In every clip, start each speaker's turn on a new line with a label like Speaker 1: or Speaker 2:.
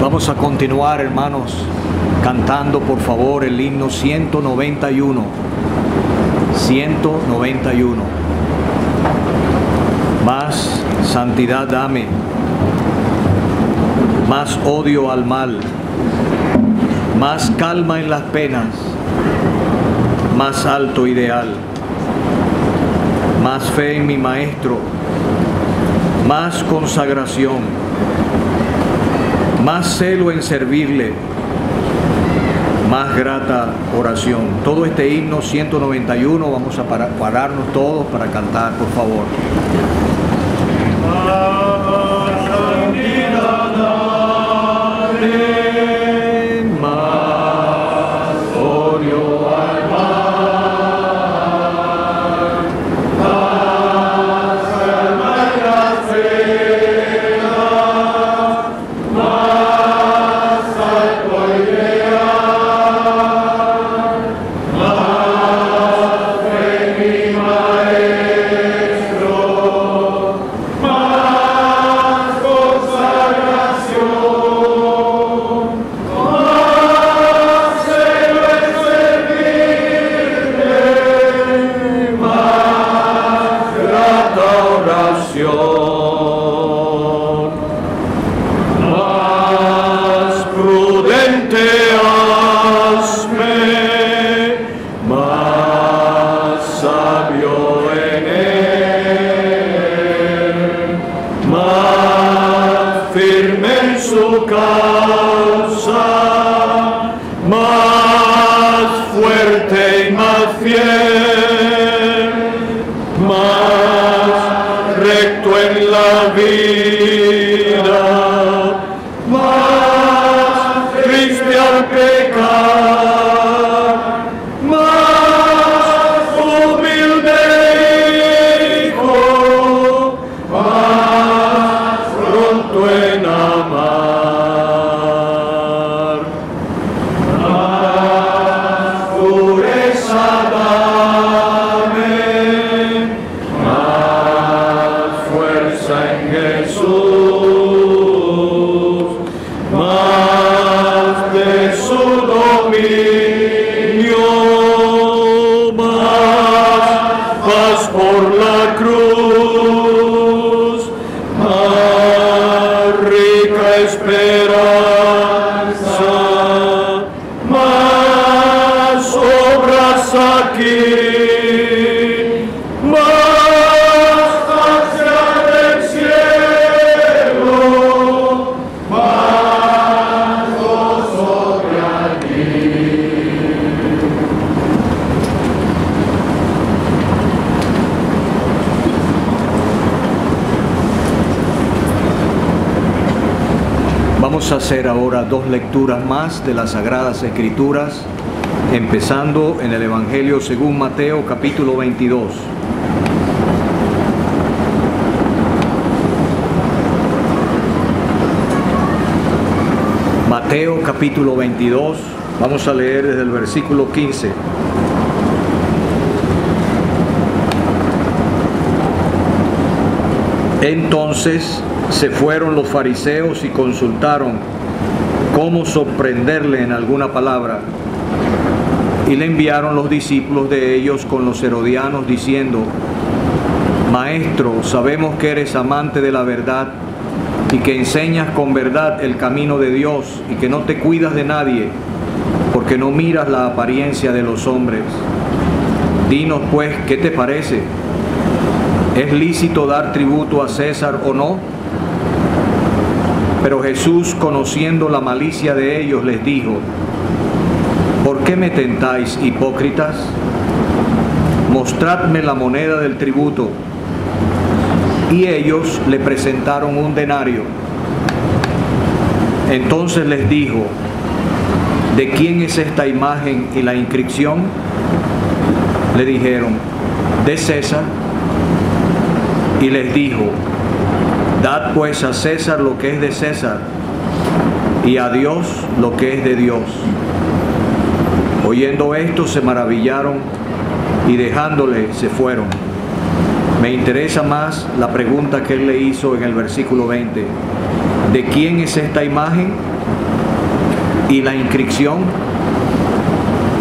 Speaker 1: Vamos a continuar, hermanos, cantando por favor el himno 191. 191. Más santidad dame, más odio al mal, más calma en las penas, más alto ideal, más fe en mi Maestro, más consagración, más celo en servirle, más grata oración. Todo este himno 191 vamos a pararnos todos para cantar, por favor. Vamos a hacer ahora dos lecturas más de las Sagradas Escrituras, empezando en el Evangelio según Mateo, capítulo 22. Mateo, capítulo 22, vamos a leer desde el versículo 15. Entonces se fueron los fariseos y consultaron cómo sorprenderle en alguna palabra. Y le enviaron los discípulos de ellos con los herodianos diciendo: Maestro, sabemos que eres amante de la verdad y que enseñas con verdad el camino de Dios y que no te cuidas de nadie, porque no miras la apariencia de los hombres. Dinos pues, ¿qué te parece? ¿Es lícito dar tributo a César o no? Pero Jesús, conociendo la malicia de ellos, les dijo: ¿Por qué me tentáis, hipócritas? Mostradme la moneda del tributo. Y ellos le presentaron un denario. Entonces les dijo: ¿de quién es esta imagen y la inscripción? Le dijeron: de César. Y les dijo: Dad pues a César lo que es de César, y a Dios lo que es de Dios. Oyendo esto se maravillaron y dejándole se fueron. Me interesa más la pregunta que él le hizo en el versículo 20. ¿De quién es esta imagen y la inscripción.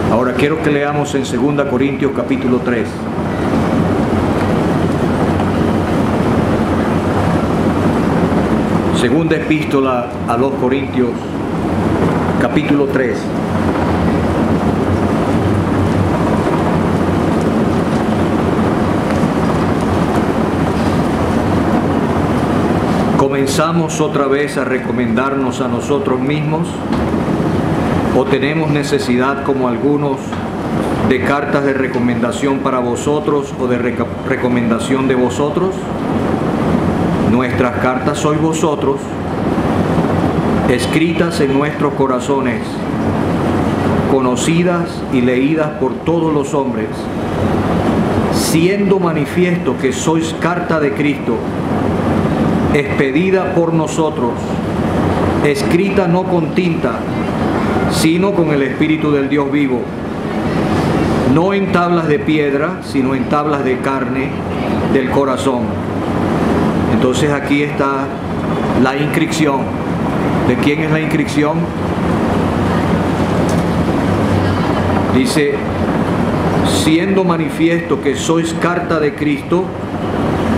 Speaker 1: Ahora quiero que leamos en 2 Corintios capítulo 3. Segunda epístola a los Corintios, capítulo 3. ¿Comenzamos otra vez a recomendarnos a nosotros mismos? ¿O tenemos necesidad, como algunos, de cartas de recomendación para vosotros o de recomendación de vosotros? Nuestras cartas sois vosotros, escritas en nuestros corazones, conocidas y leídas por todos los hombres, siendo manifiesto que sois carta de Cristo, expedida por nosotros, escrita no con tinta, sino con el Espíritu del Dios vivo, no en tablas de piedra, sino en tablas de carne del corazón. Entonces aquí está la inscripción. ¿De quién es la inscripción? Dice, siendo manifiesto que sois carta de Cristo,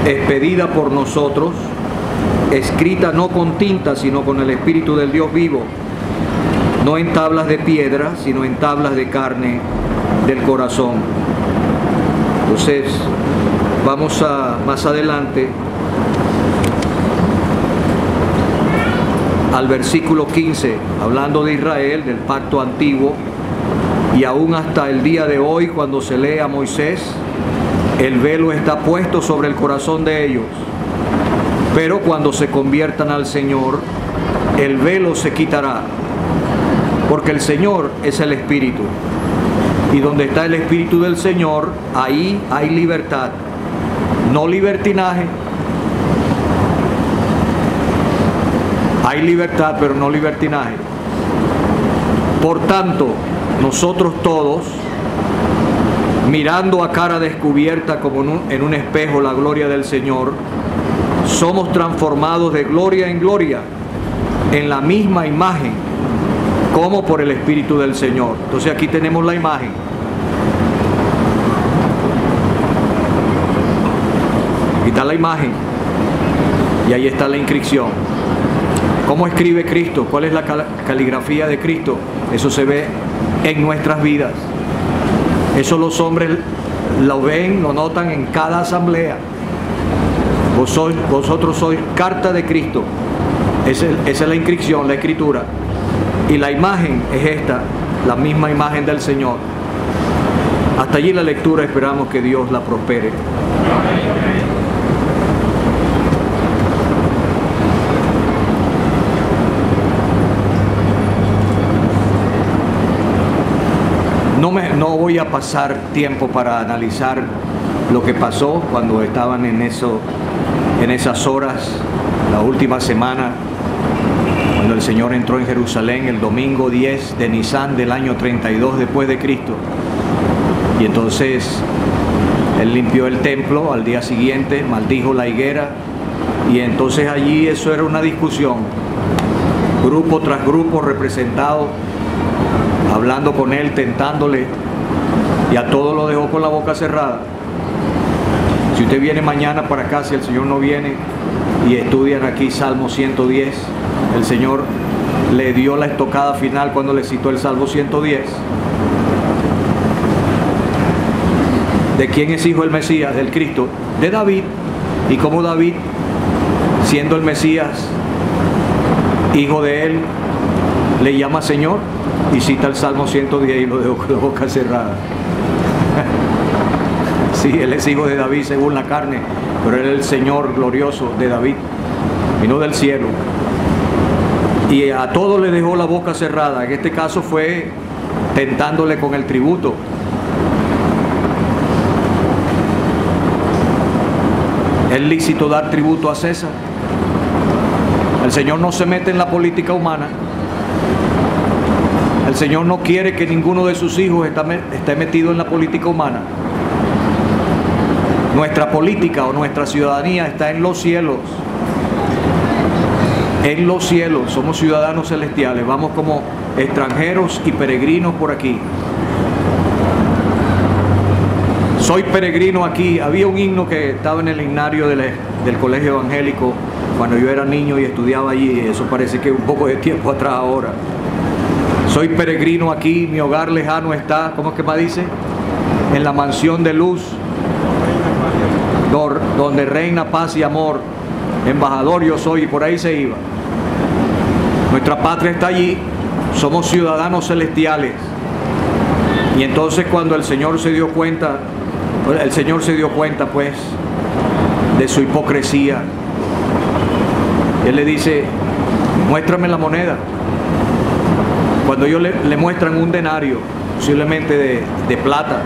Speaker 1: expedida por nosotros, escrita no con tinta, sino con el Espíritu del Dios vivo, no en tablas de piedra, sino en tablas de carne del corazón. Entonces, vamos a más adelante al versículo 15, hablando de Israel, del pacto antiguo, y aún hasta el día de hoy, cuando se lee a Moisés, el velo está puesto sobre el corazón de ellos, pero cuando se conviertan al Señor, el velo se quitará, porque el Señor es el Espíritu, y donde está el Espíritu del Señor, ahí hay libertad, no libertinaje. Hay libertad, pero no libertinaje. Por tanto, nosotros todos, mirando a cara descubierta como en un espejo la gloria del Señor, somos transformados de gloria en gloria, en la misma imagen, como por el Espíritu del Señor. Entonces aquí tenemos la imagen. Aquí está la imagen. Y ahí está la inscripción. ¿Cómo escribe Cristo? ¿Cuál es la caligrafía de Cristo? Eso se ve en nuestras vidas. Eso los hombres lo ven, lo notan en cada asamblea. Vosotros sois carta de Cristo. Esa es la inscripción, la escritura. Y la imagen es esta, la misma imagen del Señor. Hasta allí la lectura, esperamos que Dios la prospere. No voy a pasar tiempo para analizar lo que pasó cuando estaban en esas horas, la última semana, cuando el Señor entró en Jerusalén el domingo 10 de Nisan del año 32 después de Cristo. Y entonces Él limpió el templo al día siguiente, maldijo la higuera, y entonces allí eso era una discusión, grupo tras grupo representado, hablando con Él, tentándole, y a todos lo dejó con la boca cerrada. Si usted viene mañana para acá, si el Señor no viene, y estudian aquí Salmo 110, el Señor le dio la estocada final cuando le citó el Salmo 110. ¿De quién es hijo el Mesías? Del Cristo, de David. Y como David, siendo el Mesías, hijo de él, le llama Señor, y cita el Salmo 110 y lo dejó con la boca cerrada. Sí, él es hijo de David según la carne, pero él es el Señor glorioso de David, vino del cielo. Y a todos le dejó la boca cerrada. En este caso fue tentándole con el tributo. ¿Es lícito dar tributo a César? El Señor no se mete en la política humana. El Señor no quiere que ninguno de sus hijos esté metido en la política humana. Nuestra política o nuestra ciudadanía está en los cielos. En los cielos, somos ciudadanos celestiales, vamos como extranjeros y peregrinos por aquí. Soy peregrino aquí. Había un himno que estaba en el himnario del colegio evangélico cuando yo era niño y estudiaba allí. Eso parece que un poco de tiempo atrás ahora. Soy peregrino aquí, mi hogar lejano está. ¿Cómo es que me dice? En la mansión de luz, donde reina paz y amor. Embajador yo soy, y por ahí se iba. Nuestra patria está allí. Somos ciudadanos celestiales. Y entonces cuando el Señor se dio cuenta pues de su hipocresía, Él le dice: muéstrame la moneda. Cuando ellos le muestran un denario, posiblemente de plata,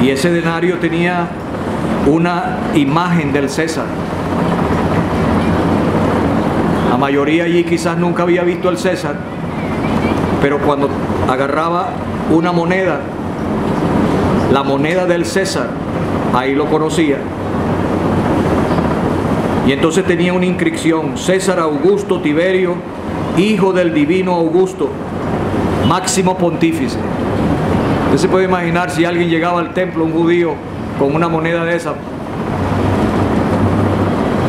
Speaker 1: y ese denario tenía una imagen del César. La mayoría allí quizás nunca había visto al César, pero cuando agarraba una moneda, la moneda del César, ahí lo conocía. Y entonces tenía una inscripción: César Augusto Tiberio, hijo del divino Augusto, máximo pontífice. Usted se puede imaginar si alguien llegaba al templo, un judío, con una moneda de esa,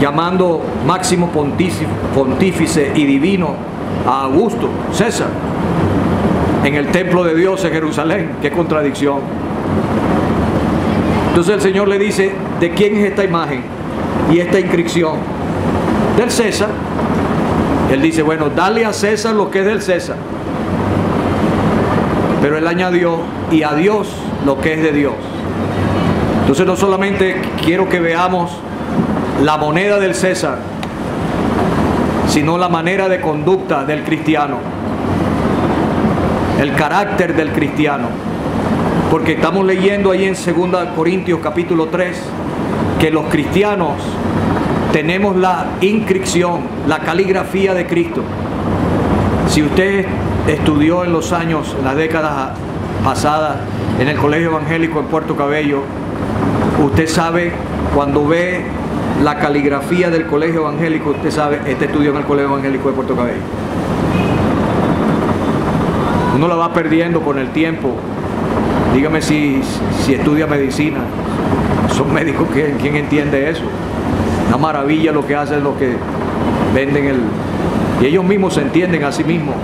Speaker 1: llamando máximo pontífice y divino a Augusto, César, en el templo de Dios en Jerusalén. ¡Qué contradicción! Entonces el Señor le dice: ¿de quién es esta imagen y esta inscripción? Del César. Él dice: bueno, dale a César lo que es del César. Pero él añadió: y a Dios lo que es de Dios. Entonces no solamente quiero que veamos la moneda del César, sino la manera de conducta del cristiano, el carácter del cristiano. Porque estamos leyendo ahí en 2 Corintios capítulo 3 que los cristianos tenemos la inscripción, la caligrafía de Cristo. Si usted estudió en los años, en las décadas pasadas, en el colegio evangélico en Puerto Cabello, usted sabe, cuando ve la caligrafía del colegio evangélico, usted sabe: este estudió en el colegio evangélico de Puerto Cabello. Uno la va perdiendo con el tiempo. Dígame si estudia medicina. Son médicos, ¿quién entiende eso? Una maravilla lo que hacen los que venden y ellos mismos se entienden a sí mismos.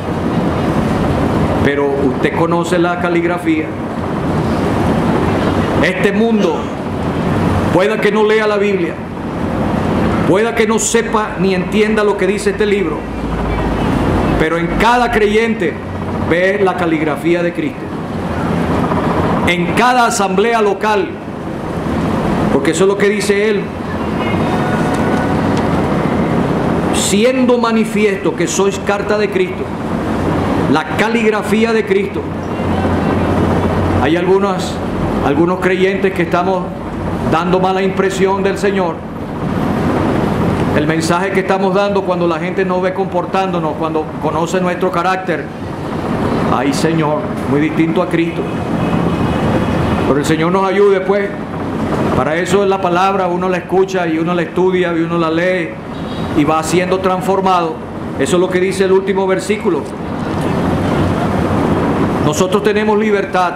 Speaker 1: Pero usted conoce la caligrafía. Este mundo, pueda que no lea la Biblia, pueda que no sepa ni entienda lo que dice este libro, pero en cada creyente ve la caligrafía de Cristo. En cada asamblea local, porque eso es lo que dice él: siendo manifiesto que sois carta de Cristo, la caligrafía de Cristo. Hay algunos creyentes que estamos dando mala impresión del Señor. El mensaje que estamos dando cuando la gente nos ve comportándonos, cuando conoce nuestro carácter: ay, Señor, muy distinto a Cristo. Pero el Señor nos ayude, pues. Para eso es la palabra, uno la escucha y uno la estudia y uno la lee y va siendo transformado. Eso es lo que dice el último versículo. Nosotros tenemos libertad.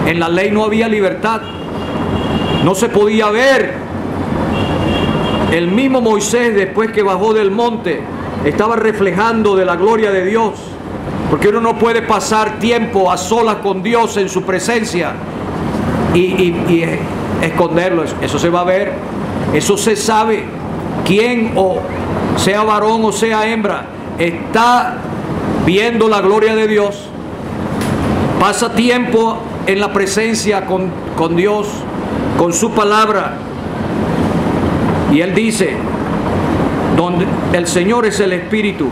Speaker 1: En la ley no había libertad. No se podía ver. El mismo Moisés, después que bajó del monte, estaba reflejando de la gloria de Dios. Porque uno no puede pasar tiempo a solas con Dios en su presencia y esconderlo. Eso se va a ver. Eso se sabe. Quien, o sea varón o sea hembra, está viendo la gloria de Dios, pasa tiempo en la presencia con Dios, con su palabra. Y él dice: donde el Señor es el Espíritu,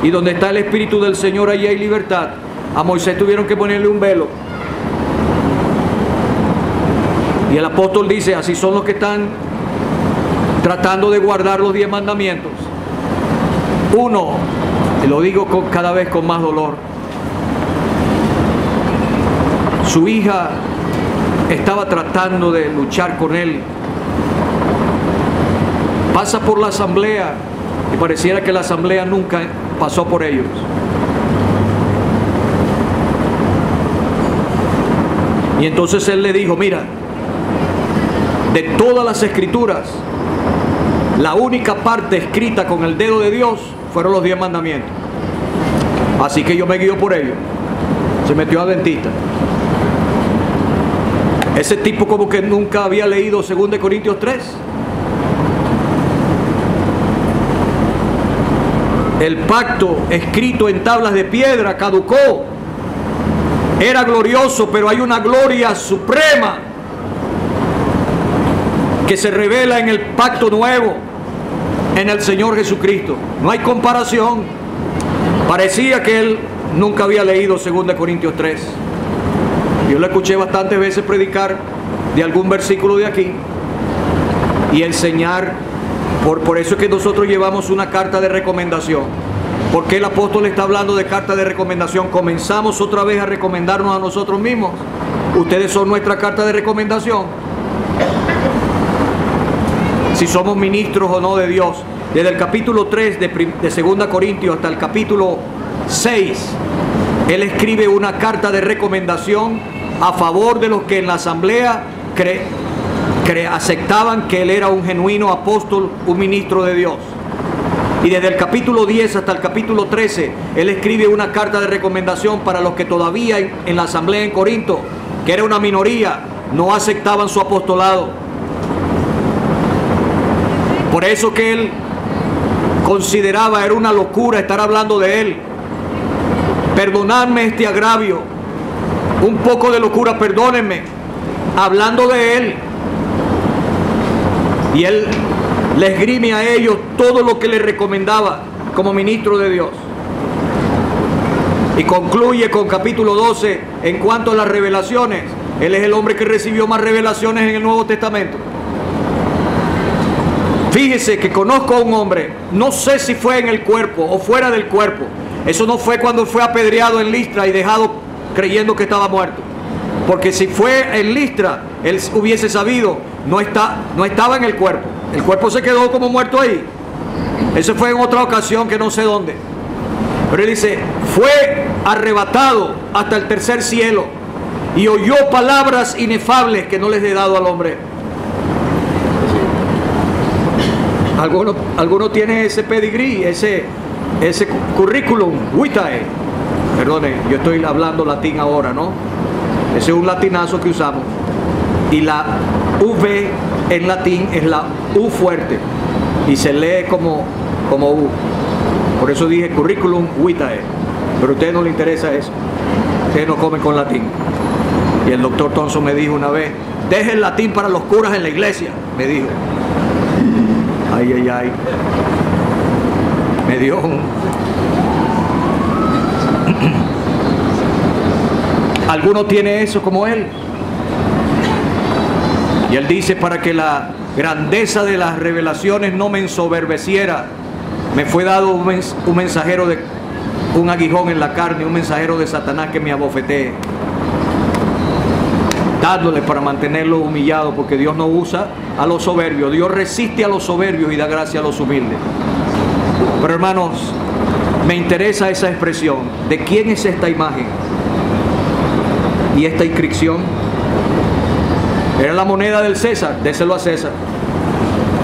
Speaker 1: y donde está el Espíritu del Señor, allí hay libertad. A Moisés tuvieron que ponerle un velo. Y el apóstol dice: así son los que están tratando de guardar los 10 mandamientos. Uno, y lo digo cada vez con más dolor, su hija estaba tratando de luchar con él. Pasa por la asamblea y pareciera que la asamblea nunca pasó por ellos. Y entonces él le dijo, mira, de todas las escrituras, la única parte escrita con el dedo de Dios fueron los 10 mandamientos. Así que yo me guío por ellos. Se metió a dentista. Ese tipo como que nunca había leído 2 Corintios 3. El pacto escrito en tablas de piedra caducó. Era glorioso, pero hay una gloria suprema que se revela en el pacto nuevo, en el Señor Jesucristo. No hay comparación. Parecía que él nunca había leído 2 Corintios 3. Yo lo escuché bastantes veces predicar de algún versículo de aquí y enseñar. Por eso es que nosotros llevamos una carta de recomendación. ¿Por qué el apóstol está hablando de carta de recomendación? Comenzamos otra vez a recomendarnos a nosotros mismos. Ustedes son nuestra carta de recomendación. Si somos ministros o no de Dios. Desde el capítulo 3 de 2 Corintios hasta el capítulo 6, él escribe una carta de recomendación a favor de los que en la asamblea aceptaban que él era un genuino apóstol, un ministro de Dios. Y desde el capítulo 10 hasta el capítulo 13, él escribe una carta de recomendación para los que todavía en la asamblea en Corinto, que era una minoría, no aceptaban su apostolado. Por eso que él consideraba era una locura estar hablando de él. Perdonadme este agravio, un poco de locura, perdónenme, hablando de él. Y él les esgrime a ellos todo lo que les recomendaba como ministro de Dios. Y concluye con capítulo 12 en cuanto a las revelaciones. Él es el hombre que recibió más revelaciones en el Nuevo Testamento. Fíjese que conozco a un hombre, no sé si fue en el cuerpo o fuera del cuerpo. Eso no fue cuando fue apedreado en Listra y dejado creyendo que estaba muerto. Porque si fue en Listra, él hubiese sabido, no estaba en el cuerpo. El cuerpo se quedó como muerto ahí. Eso fue en otra ocasión que no sé dónde. Pero él dice, fue arrebatado hasta el tercer cielo y oyó palabras inefables que no les he dado al hombre. Alguno tiene ese pedigrí, ese currículum vitae. Perdone, yo estoy hablando latín ahora, ¿no? Ese es un latinazo que usamos. Y la V en latín es la U fuerte y se lee como U. Por eso dije currículum vitae. Pero a ustedes no les interesa eso. Ustedes no comen con latín. Y el doctor Thompson me dijo una vez, deje el latín para los curas en la iglesia, me dijo. Ay, ay, ay. Me dio un... Alguno tiene eso como él. Y él dice, para que la grandeza de las revelaciones no me ensoberbeciera, me fue dado un mensajero de un aguijón en la carne, un mensajero de Satanás que me abofetee, dándole para mantenerlo humillado, porque Dios no usa a los soberbios. Dios resiste a los soberbios y da gracia a los humildes. Pero hermanos, me interesa esa expresión. ¿De quién es esta imagen y esta inscripción? Era la moneda del César, déselo a César.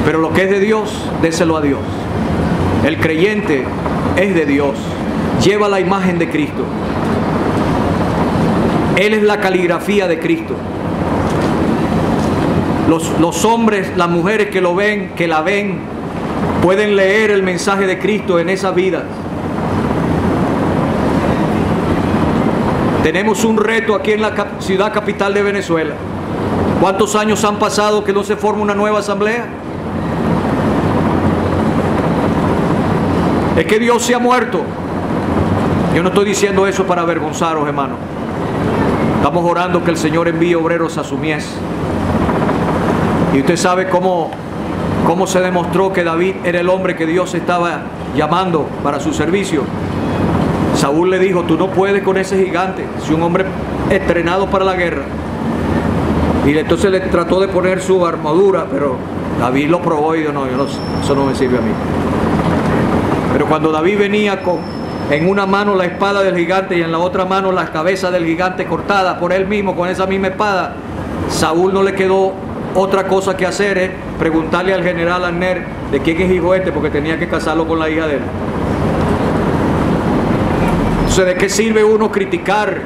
Speaker 1: Pero lo que es de Dios, déselo a Dios. El creyente es de Dios, lleva la imagen de Cristo. Él es la caligrafía de Cristo. Los hombres, las mujeres que lo ven, que la ven, pueden leer el mensaje de Cristo en esa vida. Tenemos un reto aquí en la ciudad capital de Venezuela. ¿Cuántos años han pasado que no se forma una nueva asamblea? Es que Dios se ha muerto. Yo no estoy diciendo eso para avergonzaros, hermano. Estamos orando que el Señor envíe obreros a su mies. Y usted sabe cómo se demostró que David era el hombre que Dios estaba llamando para su servicio. Saúl le dijo, tú no puedes con ese gigante, es un hombre entrenado para la guerra. Y entonces le trató de poner su armadura, pero David lo probó y dijo, no, eso no me sirve a mí. Pero cuando David venía en una mano la espada del gigante y en la otra mano la cabeza del gigante cortada por él mismo con esa misma espada, Saúl no le quedó otra cosa que hacer preguntarle al general Abner de quién es hijo este, porque tenía que casarlo con la hija de él. Entonces, ¿de qué sirve uno criticar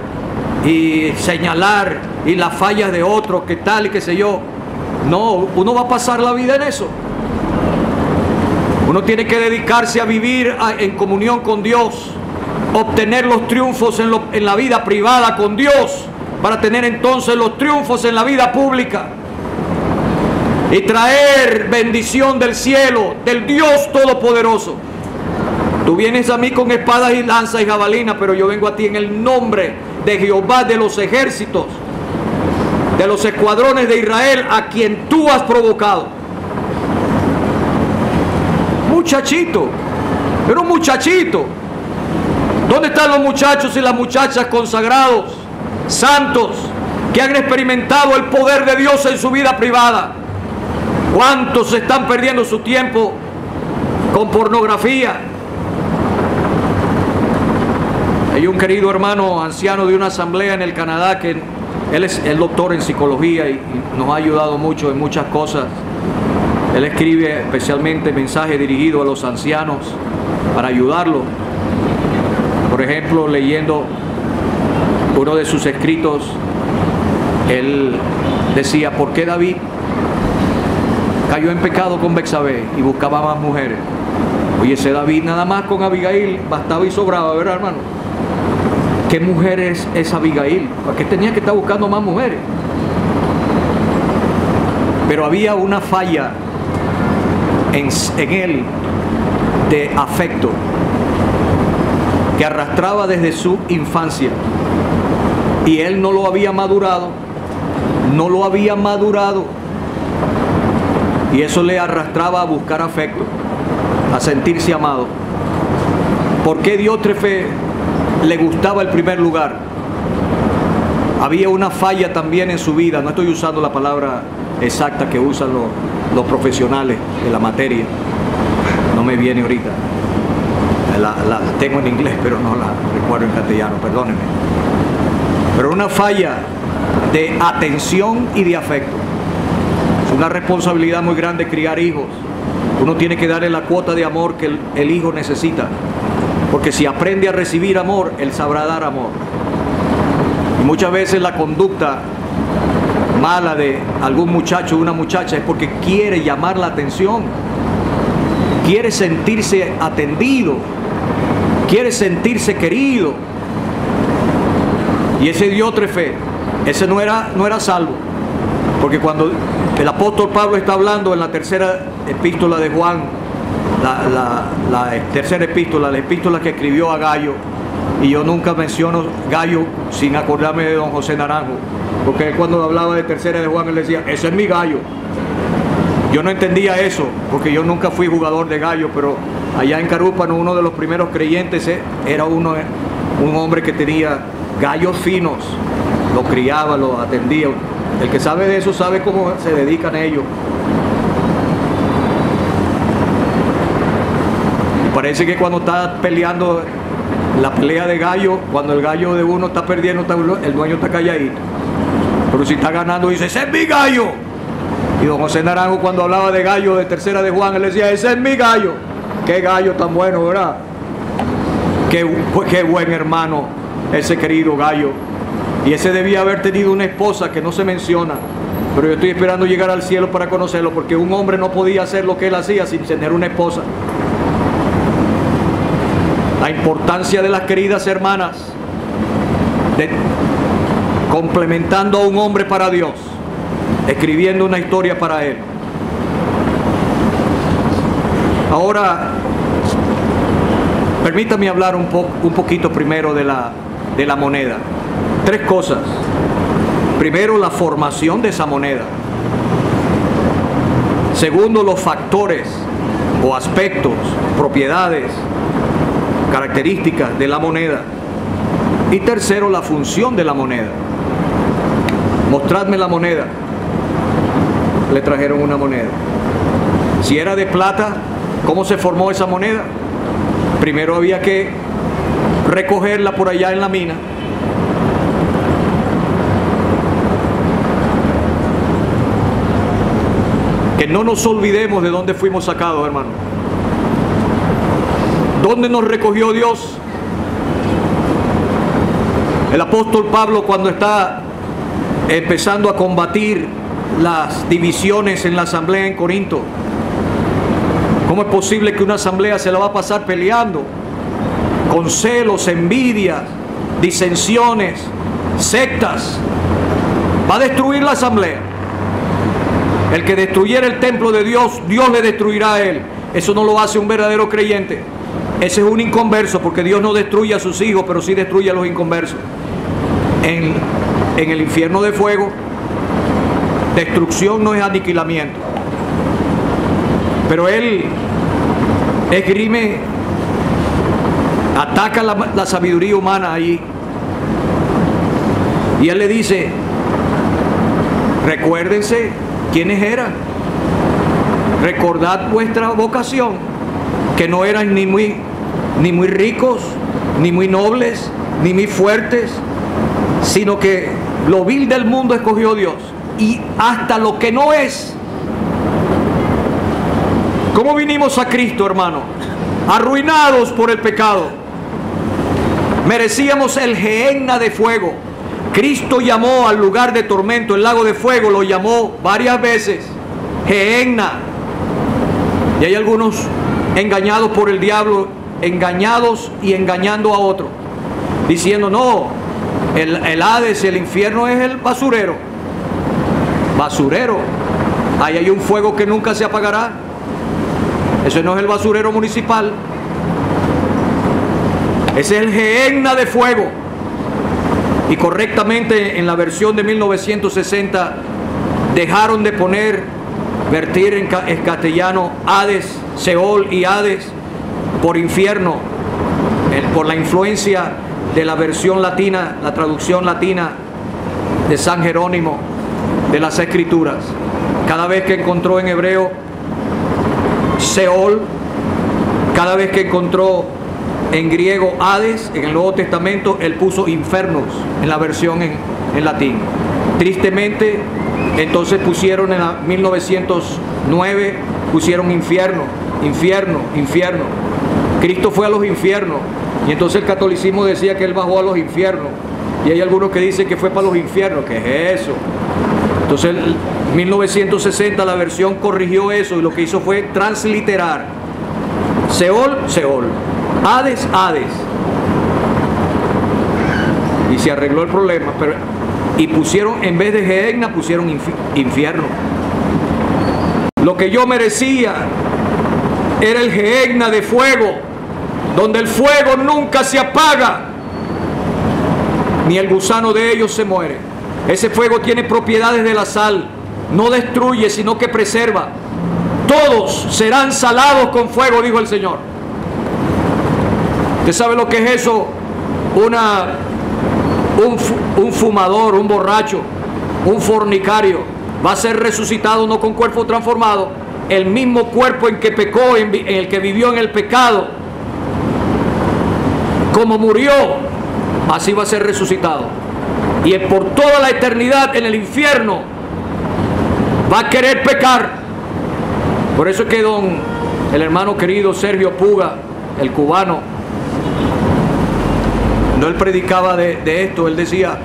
Speaker 1: y señalar y las fallas de otros, qué tal y qué sé yo? No, uno va a pasar la vida en eso. Uno tiene que dedicarse a vivir en comunión con Dios, obtener los triunfos en la vida privada con Dios, para tener entonces los triunfos en la vida pública y traer bendición del cielo, del Dios Todopoderoso. Tú vienes a mí con espadas y lanzas y jabalinas, pero yo vengo a ti en el nombre de Jehová de los ejércitos, de los escuadrones de Israel, a quien tú has provocado. Muchachito, era un muchachito. ¿Dónde están los muchachos y las muchachas consagrados, santos, que han experimentado el poder de Dios en su vida privada? ¿Cuántos están perdiendo su tiempo con pornografía? Hay un querido hermano anciano de una asamblea en el Canadá que él es el doctor en psicología y nos ha ayudado mucho en muchas cosas. Él escribe especialmente mensajes dirigidos a los ancianos para ayudarlos. Por ejemplo, leyendo uno de sus escritos, él decía: ¿por qué David cayó en pecado con Betsabé y buscaba más mujeres? Oye, ese David nada más con Abigail bastaba y sobraba, ¿verdad, hermano? ¿Qué mujer es Abigail? ¿Para qué tenía que estar buscando más mujeres? Pero había una falla en él de afecto que arrastraba desde su infancia, y él no lo había madurado, y eso le arrastraba a buscar afecto, a sentirse amado. ¿Por qué Diótrefe le gustaba el primer lugar? Había una falla también en su vida. No estoy usando la palabra exacta que usan los profesionales de la materia, no me viene ahorita, la tengo en inglés pero no la recuerdo en castellano, perdónenme. Pero una falla de atención y de afecto. Es una responsabilidad muy grande criar hijos. Uno tiene que darle la cuota de amor que el hijo necesita, porque si aprende a recibir amor, él sabrá dar amor. Y muchas veces la conducta mala de algún muchacho o una muchacha es porque quiere llamar la atención, quiere sentirse atendido, quiere sentirse querido. Y ese Diótrefe, ese no era salvo, porque cuando el apóstol Pablo está hablando en la tercera epístola de Juan, la tercera epístola, la epístola que escribió a Gallo, y yo nunca menciono Gallo sin acordarme de don José Naranjo, porque él cuando hablaba de tercera de Juan, él decía: ese es mi gallo. Yo no entendía eso, porque yo nunca fui jugador de gallo, pero allá en Carúpano uno de los primeros creyentes era un hombre que tenía gallos finos, los criaba, los atendía. El que sabe de eso sabe cómo se dedican ellos. Y parece que cuando está peleando la pelea de gallo, cuando el gallo de uno está perdiendo, el dueño está calladito. Pero si está ganando, dice: ese es mi gallo. Y don José Naranjo, cuando hablaba de gallo de tercera de Juan, él decía: ese es mi gallo. Qué gallo tan bueno, ¿verdad? Qué buen hermano ese querido gallo. Y ese debía haber tenido una esposa que no se menciona, pero yo estoy esperando llegar al cielo para conocerlo, porque un hombre no podía hacer lo que él hacía sin tener una esposa. La importancia de las queridas hermanas, de complementando a un hombre para Dios, escribiendo una historia para Él. Ahora, permítame hablar un poquito primero de la moneda. Tres cosas. Primero, la formación de esa moneda. Segundo, los factores o aspectos, propiedades, características de la moneda. Y tercero, la función de la moneda. Mostradme la moneda. Le trajeron una moneda. Si era de plata, ¿cómo se formó esa moneda? Primero había que recogerla por allá en la mina. Que no nos olvidemos de dónde fuimos sacados, hermano. ¿Dónde nos recogió Dios? El apóstol Pablo, cuando está empezando a combatir las divisiones en la asamblea en Corinto, ¿cómo es posible que una asamblea se la va a pasar peleando con celos, envidias, disensiones, sectas? Va a destruir la asamblea. El que destruyera el templo de Dios, Dios le destruirá a él. Eso no lo hace un verdadero creyente. Ese es un inconverso, porque Dios no destruye a sus hijos, pero sí destruye a los inconversos. En el infierno de fuego, destrucción no es aniquilamiento. Pero él esgrime, ataca la sabiduría humana ahí. Y él le dice, recuérdense quiénes eran. Recordad vuestra vocación, que no eran ni muy ricos, ni muy nobles, ni muy fuertes, sino que lo vil del mundo escogió Dios, y hasta lo que no es. ¿Cómo vinimos a Cristo, hermano? Arruinados por el pecado. Merecíamos el gehenna de fuego. Cristo llamó al lugar de tormento, el lago de fuego, lo llamó varias veces gehenna. Y hay algunos engañados por el diablo, engañados y engañando a otros, diciendo, no, el Hades, el infierno es el basurero. Basurero. Ahí hay un fuego que nunca se apagará. Ese no es el basurero municipal. Ese es el gehenna de fuego. Y correctamente en la versión de 1960 dejaron de vertir en castellano Hades, Seol y Hades por infierno, por la influencia de la versión latina, la traducción latina de San Jerónimo de las Escrituras. Cada vez que encontró en hebreo Seol, cada vez que encontró en griego Hades, en el Nuevo Testamento, él puso infernos en la versión en latín. Tristemente, entonces pusieron en 1909, pusieron infierno, infierno, infierno. Cristo fue a los infiernos, y entonces el catolicismo decía que él bajó a los infiernos, y hay algunos que dicen que fue para los infiernos. ¿Qué es eso? Entonces en 1960 la versión corrigió eso, y lo que hizo fue transliterar Seol, Seol, Hades, Hades, y se arregló el problema. Y pusieron, en vez de gehenna, pusieron infierno. Lo que yo merecía era el gehenna de fuego, donde el fuego nunca se apaga, ni el gusano de ellos se muere. Ese fuego tiene propiedades de la sal, no destruye, sino que preserva. Todos serán salados con fuego, dijo el Señor. ¿Usted sabe lo que es eso? Un fumador, un borracho, un fornicario va a ser resucitado no con cuerpo transformado, el mismo cuerpo en que pecó, en el que vivió en el pecado, como murió, así va a ser resucitado, y por toda la eternidad en el infierno va a querer pecar. Por eso es que el hermano querido Sergio Puga, el cubano, no, él predicaba de esto. Él decía,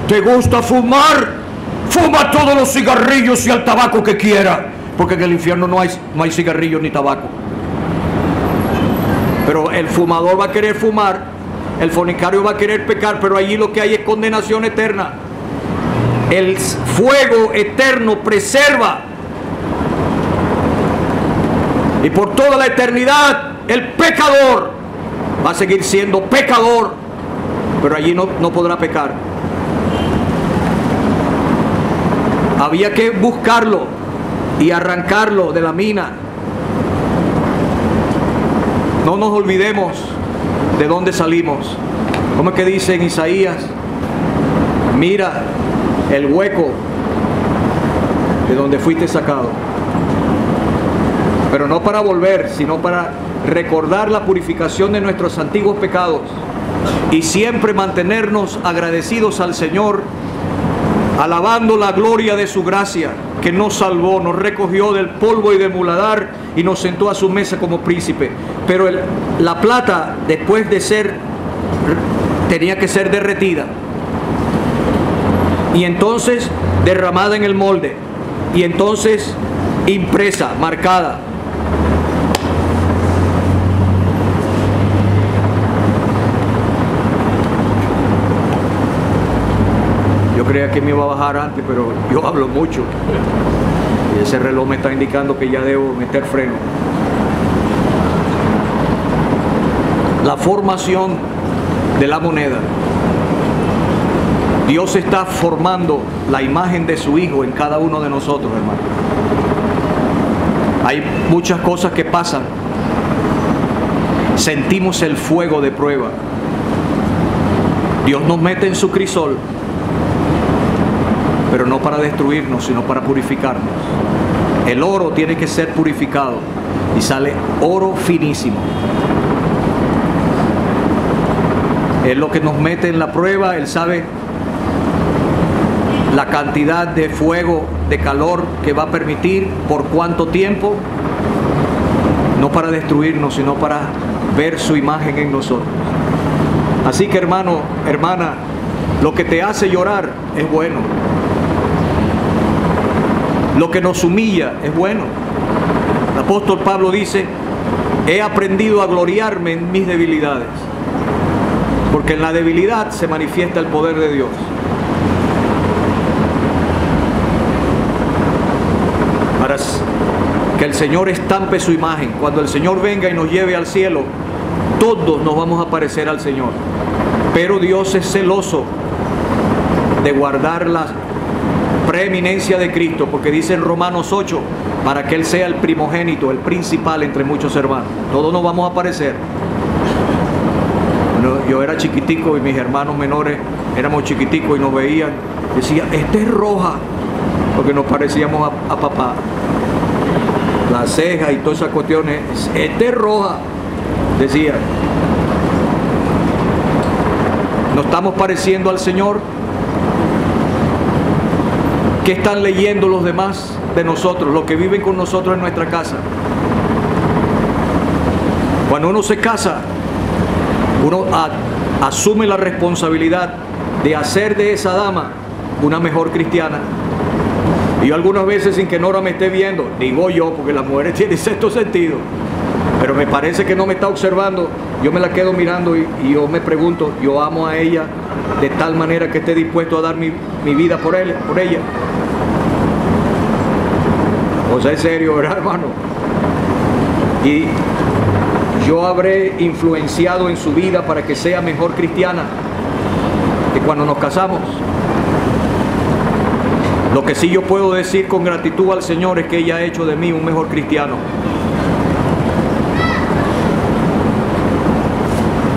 Speaker 1: ¿te gusta fumar? Fuma todos los cigarrillos y el tabaco que quiera, porque en el infierno no hay cigarrillos ni tabaco. Pero el fumador va a querer fumar, el fornicario va a querer pecar, pero allí lo que hay es condenación eterna. El fuego eterno preserva, y por toda la eternidad el pecador va a seguir siendo pecador, pero allí no podrá pecar. Había que buscarlo y arrancarlo de la mina. No nos olvidemos de dónde salimos. ¿Cómo es que dice en Isaías? Mira el hueco de donde fuiste sacado. Pero no para volver, sino para recordar la purificación de nuestros antiguos pecados y siempre mantenernos agradecidos al Señor, alabando la gloria de su gracia, que nos salvó, nos recogió del polvo y del muladar y nos sentó a su mesa como príncipe. Pero la plata, después de ser, tenía que ser derretida y entonces derramada en el molde y entonces impresa, marcada. Yo creía que me iba a bajar antes, pero yo hablo mucho y ese reloj me está indicando que ya debo meter freno. La formación de la moneda. Dios está formando la imagen de su Hijo en cada uno de nosotros, hermano. Hay muchas cosas que pasan. Sentimos el fuego de prueba. Dios nos mete en su crisol, pero no para destruirnos, sino para purificarnos. El oro tiene que ser purificado y sale oro finísimo. Él lo que nos mete en la prueba, Él sabe la cantidad de fuego, de calor que va a permitir, por cuánto tiempo, no para destruirnos, sino para ver su imagen en nosotros. Así que, hermano, hermana, lo que te hace llorar es bueno. Lo que nos humilla es bueno. El apóstol Pablo dice: he aprendido a gloriarme en mis debilidades, porque en la debilidad se manifiesta el poder de Dios. Para que el Señor estampe su imagen, cuando el Señor venga y nos lleve al cielo, todos nos vamos a parecer al Señor. Pero Dios es celoso de guardar la preeminencia de Cristo, porque dice en Romanos 8, para que Él sea el primogénito, el principal entre muchos hermanos. Todos nos vamos a parecer. Bueno, yo era chiquitico y mis hermanos menores éramos chiquiticos y nos veían, decían: esta es roja, porque nos parecíamos a papá. Las cejas y todas esas cuestiones, esta es roja, decían. ¿Nos estamos pareciendo al Señor? ¿Qué están leyendo los demás de nosotros, los que viven con nosotros en nuestra casa? Cuando uno se casa, uno asume la responsabilidad de hacer de esa dama una mejor cristiana. Y yo algunas veces, sin que Nora me esté viendo, digo yo, porque las mujeres tienen sexto sentido, pero me parece que no me está observando, yo me la quedo mirando y yo me pregunto: yo amo a ella de tal manera que esté dispuesto a dar mi vida por ella. O sea, es serio, ¿verdad, hermano? Y yo habré influenciado en su vida para que sea mejor cristiana que cuando nos casamos. Lo que sí yo puedo decir con gratitud al Señor es que ella ha hecho de mí un mejor cristiano.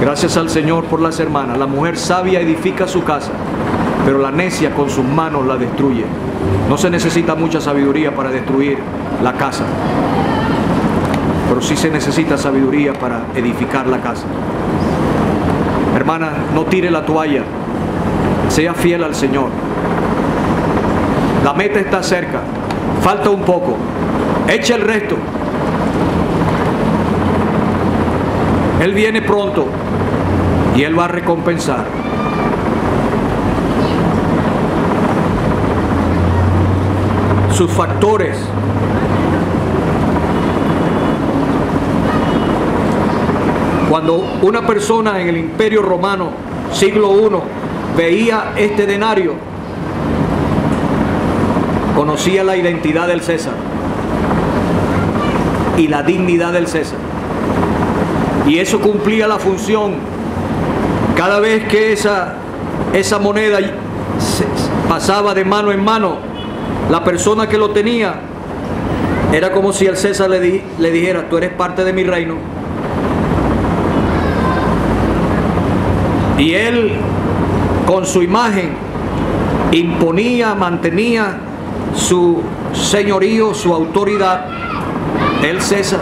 Speaker 1: Gracias al Señor por las hermanas. La mujer sabia edifica su casa, pero la necia con sus manos la destruye. No se necesita mucha sabiduría para destruir la casa, pero sí se necesita sabiduría para edificar la casa. Hermana, no tire la toalla, sea fiel al Señor. La meta está cerca, falta un poco, eche el resto. Él viene pronto y Él va a recompensar. Sus factores. Cuando una persona en el Imperio Romano, siglo I, veía este denario, conocía la identidad del César y la dignidad del César. Y eso cumplía la función. Cada vez que esa moneda pasaba de mano en mano, la persona que lo tenía, era como si el César le dijera: tú eres parte de mi reino. Y él, con su imagen, imponía, mantenía su señorío, su autoridad. El César.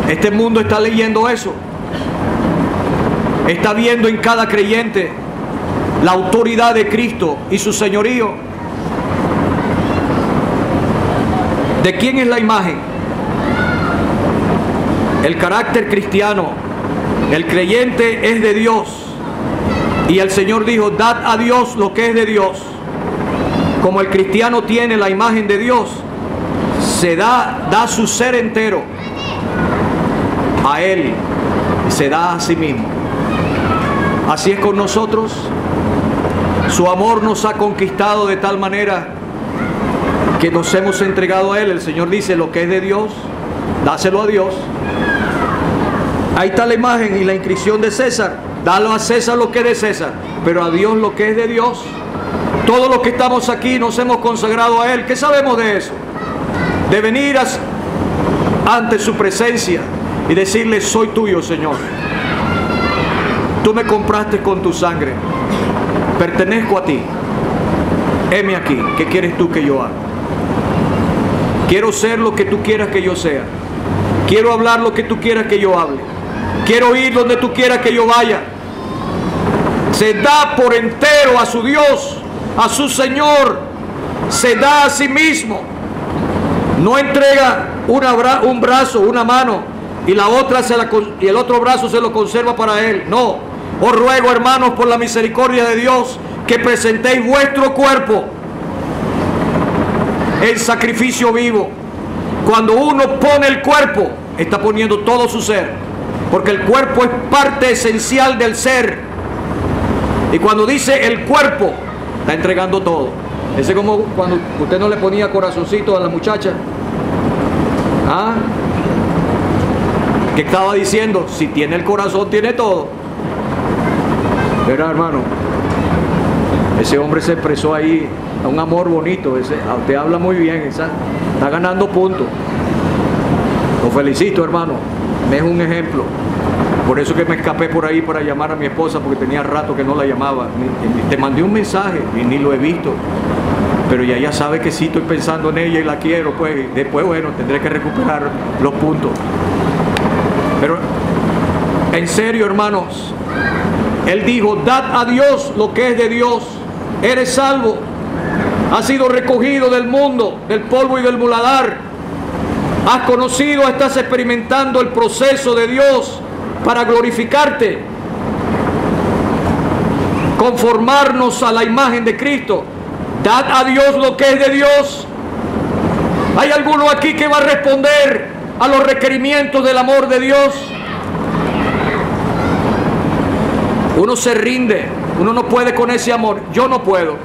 Speaker 1: Este mundo está leyendo eso. está viendo en cada creyente la autoridad de Cristo y su señorío. ¿De quién es la imagen? El carácter cristiano, el creyente es de Dios. Y el Señor dijo, dad a Dios lo que es de Dios. Como el cristiano tiene la imagen de Dios, se da su ser entero a Él y se da a sí mismo. Así es con nosotros. Su amor nos ha conquistado de tal manera que nos hemos entregado a Él. El Señor dice, lo que es de Dios, dáselo a Dios. Ahí está la imagen y la inscripción de César. Dalo a César lo que es de César, pero a Dios lo que es de Dios. Todos los que estamos aquí nos hemos consagrado a Él. ¿Qué sabemos de eso? De venir ante su presencia y decirle, soy tuyo, Señor. Tú me compraste con tu sangre. Pertenezco a ti. Heme aquí. ¿Qué quieres tú que yo haga? Quiero ser lo que tú quieras que yo sea. Quiero hablar lo que tú quieras que yo hable. Quiero ir donde tú quieras que yo vaya. Se da por entero a su Dios, a su Señor. Se da a sí mismo. No entrega un brazo, una mano, y y el otro brazo se lo conserva para Él. No. Os ruego, hermanos, por la misericordia de Dios, que presentéis vuestro cuerpo en sacrificio vivo. Cuando uno pone el cuerpo, está poniendo todo su ser. Porque el cuerpo es parte esencial del ser. Y cuando dice el cuerpo, está entregando todo. Ese es como cuando usted no le ponía corazoncito a la muchacha. ¿Ah? ¿Qué estaba diciendo? Si tiene el corazón, tiene todo. ¿Verdad, hermano? Ese hombre se expresó ahí a un amor bonito. Usted habla muy bien. Está ganando puntos. Lo felicito, hermano. Me es un ejemplo. Por eso que me escapé por ahí para llamar a mi esposa, porque tenía rato que no la llamaba. Te mandé un mensaje y ni lo he visto. Pero ya sabe que sí estoy pensando en ella y la quiero, pues. Después, bueno, tendré que recuperar los puntos. Pero, en serio, hermanos, Él dijo, dad a Dios lo que es de Dios. Eres salvo. Has sido recogido del mundo, del polvo y del muladar. Has conocido, estás experimentando el proceso de Dios para glorificarte. Conformarnos a la imagen de Cristo. Dad a Dios lo que es de Dios. ¿Hay alguno aquí que va a responder a los requerimientos del amor de Dios? Uno se rinde. Uno no puede con ese amor. Yo no puedo.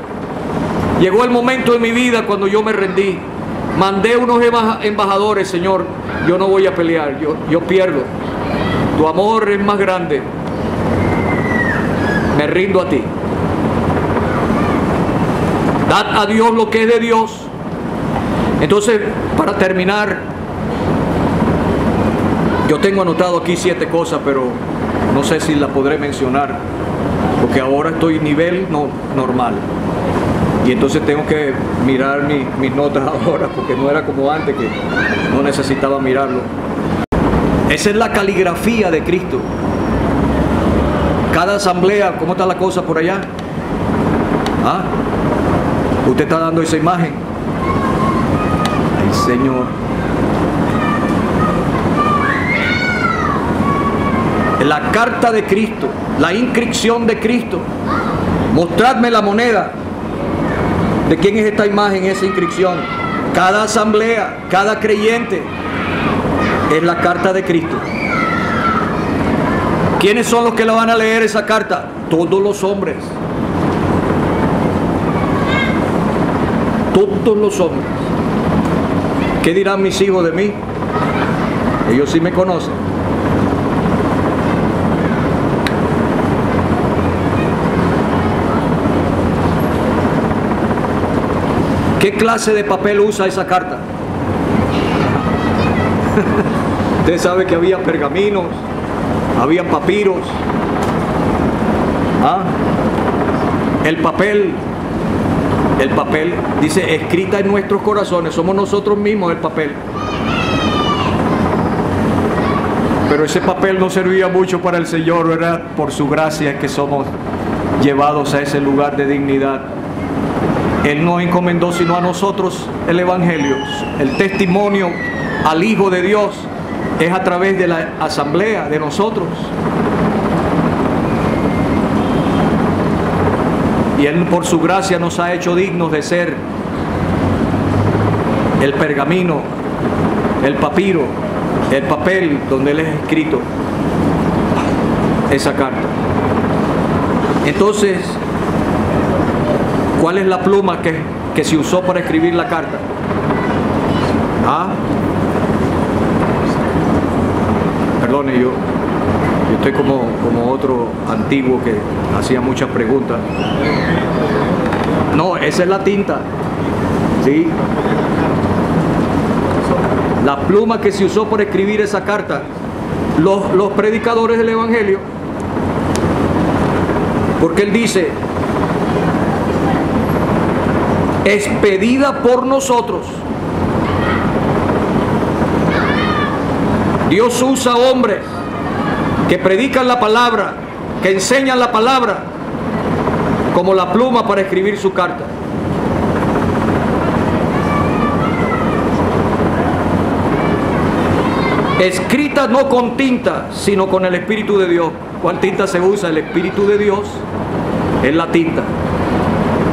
Speaker 1: Llegó el momento de mi vida cuando yo me rendí. Mandé unos embajadores, Señor, yo no voy a pelear, yo pierdo. Tu amor es más grande. Me rindo a ti. Dad a Dios lo que es de Dios. Entonces, para terminar, yo tengo anotado aquí 7 cosas, pero no sé si las podré mencionar, porque ahora estoy nivel normal. Y entonces tengo que mirar mis notas ahora, porque no era como antes, que no necesitaba mirarlo. Esa es la caligrafía de Cristo. Cada asamblea, ¿cómo está la cosa por allá? ¿Ah? Usted está dando esa imagen. Ay, Señor. La carta de Cristo, la inscripción de Cristo. Mostradme la moneda. ¿De quién es esta imagen, esa inscripción? Cada asamblea, cada creyente es la carta de Cristo. ¿Quiénes son los que la van a leer esa carta? Todos los hombres. Todos los hombres. ¿Qué dirán mis hijos de mí? Ellos sí me conocen. ¿Qué clase de papel usa esa carta? Usted sabe que había pergaminos, había papiros. ¿Ah? El papel dice, escrita en nuestros corazones, somos nosotros mismos el papel. Pero ese papel no servía mucho para el Señor, ¿verdad? Por su gracia es que somos llevados a ese lugar de dignidad. Él no encomendó sino a nosotros el Evangelio. El testimonio al Hijo de Dios es a través de la asamblea de nosotros. Y Él por su gracia nos ha hecho dignos de ser el pergamino, el papiro, el papel donde Él es escrito esa carta. Entonces, ¿cuál es la pluma que se usó para escribir la carta? Perdone, yo estoy como otro antiguo que hacía muchas preguntas. No, esa es la tinta, ¿sí? La pluma que se usó para escribir esa carta, los predicadores del Evangelio, porque él dice, expedida por nosotros. Dios usa hombres que predican la palabra, que enseñan la palabra, como la pluma para escribir su carta. Escrita no con tinta, sino con el Espíritu de Dios. ¿Cuál tinta se usa? El Espíritu de Dios es la tinta.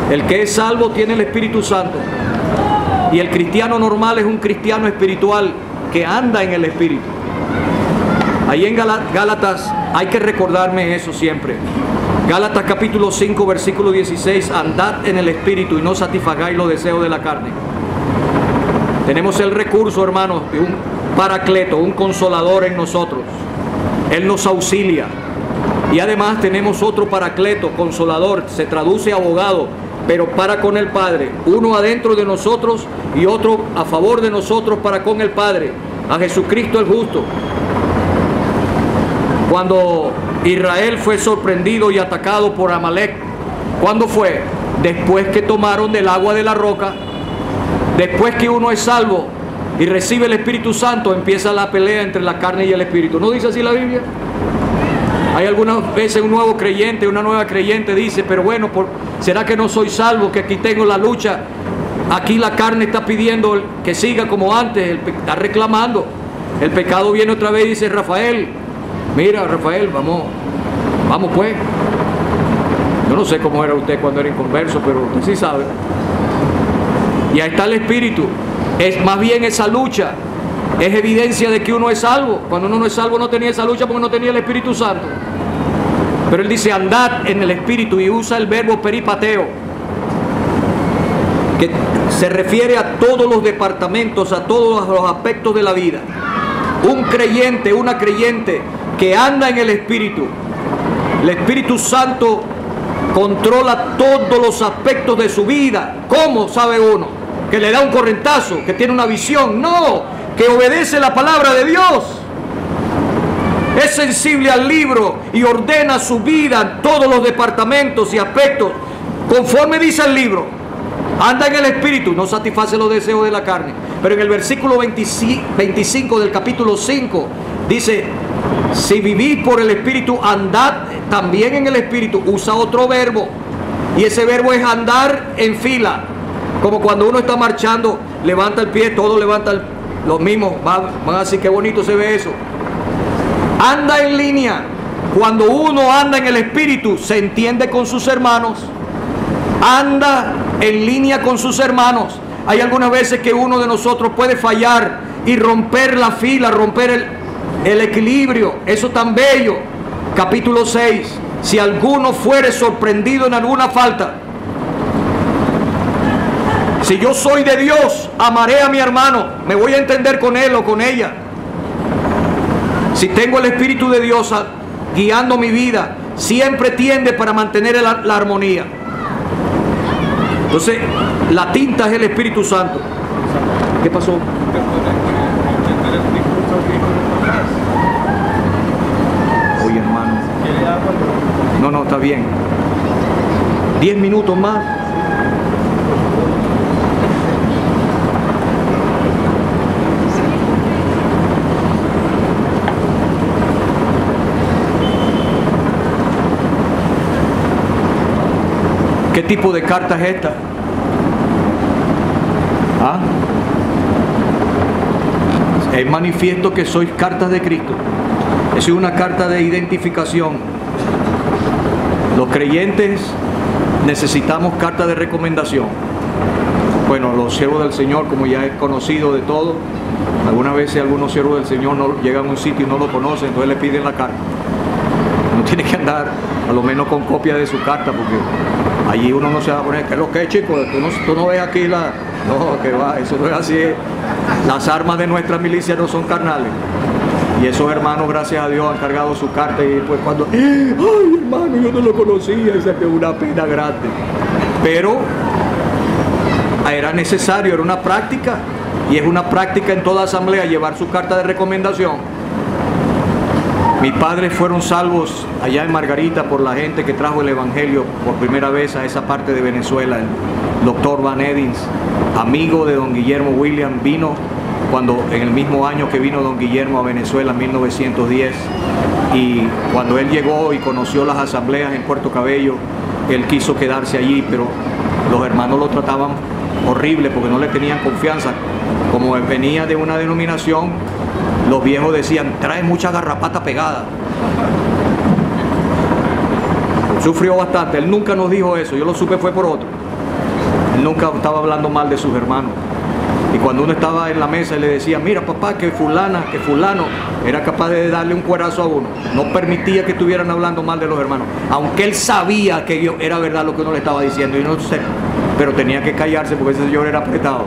Speaker 1: El que es salvo tiene el Espíritu Santo. Y el cristiano normal es un cristiano espiritual que anda en el Espíritu. Ahí en Gálatas, hay que recordarme eso siempre. Gálatas capítulo 5, versículo 16, andad en el Espíritu y no satisfagáis los deseos de la carne. Tenemos el recurso, hermanos, de un paracleto, un consolador en nosotros. Él nos auxilia. Y además tenemos otro paracleto, consolador, se traduce abogado, pero para con el Padre. Uno adentro de nosotros y otro a favor de nosotros para con el Padre. A Jesucristo el justo. Cuando Israel fue sorprendido y atacado por Amalek, ¿cuándo fue? Después que tomaron del agua de la roca. Después que uno es salvo y recibe el Espíritu Santo, empieza la pelea entre la carne y el Espíritu. ¿No dice así la Biblia? Hay algunas veces un nuevo creyente, una nueva creyente dice, pero bueno, ¿será que no soy salvo? Que aquí tengo la lucha. Aquí la carne está pidiendo que siga como antes, está reclamando. El pecado viene otra vez y dice, Rafael, mira Rafael, vamos pues. Yo no sé cómo era usted cuando era inconverso, pero usted sí sabe. Y ahí está el Espíritu. Es más bien esa lucha es evidencia de que uno es salvo. Cuando uno no es salvo no tenía esa lucha porque no tenía el Espíritu Santo. Pero él dice andad en el Espíritu y usa el verbo peripateo, que se refiere a todos los departamentos, a todos los aspectos de la vida. Un creyente, una creyente que anda en el Espíritu, el Espíritu Santo controla todos los aspectos de su vida. ¿Cómo sabe uno? Que le da un correntazo, que tiene una visión. No, que obedece la palabra de Dios. Es sensible al libro y ordena su vida en todos los departamentos y aspectos conforme dice el libro. Anda en el Espíritu, no satisface los deseos de la carne. Pero en el versículo 25 del capítulo 5 dice, si vivís por el Espíritu, andad también en el Espíritu. Usa otro verbo, y ese verbo es andar en fila. Como cuando uno está marchando, levanta el pie, todos levantan los mismos, van así, qué bonito se ve eso. Anda en línea. Cuando uno anda en el Espíritu, se entiende con sus hermanos. Anda en línea con sus hermanos. Hay algunas veces que uno de nosotros puede fallar y romper la fila, romper el equilibrio. Eso tan bello. Capítulo 6. Si alguno fuere sorprendido en alguna falta. Si yo soy de Dios, amaré a mi hermano. Me voy a entender con él o con ella. Si tengo el Espíritu de Dios guiando mi vida, siempre tiende para mantener la armonía. Entonces, la tinta es el Espíritu Santo. ¿Qué pasó? Oye, hermano. No, está bien. 10 minutos más. ¿Qué tipo de carta es esta? ¿Ah? Es manifiesto que sois cartas de Cristo. Es una carta de identificación. Los creyentes necesitamos carta de recomendación. Bueno, los siervos del Señor, como ya es conocido de todo, algunas veces algunos siervos del Señor no llegan a un sitio y no lo conocen, entonces le piden la carta. Uno tiene que andar a lo menos con copia de su carta, porque allí uno no se va a poner, ¿qué es lo que es, chico? Tú no ves aquí la... No, que va, eso no es así. Las armas de nuestra milicia no son carnales. Y esos hermanos, gracias a Dios, han cargado su carta, y pues cuando, ¡ay, hermano, yo no lo conocía! Esa es una pena grande. Pero era necesario, era una práctica, y es una práctica en toda asamblea llevar su carta de recomendación. Mis padres fueron salvos allá en Margarita por la gente que trajo el evangelio por primera vez a esa parte de Venezuela. El doctor Van Edins, amigo de don Guillermo William, vino cuando en el mismo año que vino don Guillermo a Venezuela, en 1910, y cuando él llegó y conoció las asambleas en Puerto Cabello, él quiso quedarse allí, pero los hermanos lo trataban horrible porque no le tenían confianza. Como él venía de una denominación, los viejos decían, trae mucha garrapata pegada. Sufrió bastante. Él nunca nos dijo eso, yo lo supe fue por otro. Él nunca estaba hablando mal de sus hermanos. Y cuando uno estaba en la mesa y le decía, mira papá, que fulana, que fulano, era capaz de darle un cuerazo a uno. No permitía que estuvieran hablando mal de los hermanos, aunque él sabía que era verdad lo que uno le estaba diciendo, y no sé, pero tenía que callarse porque ese señor era apretado.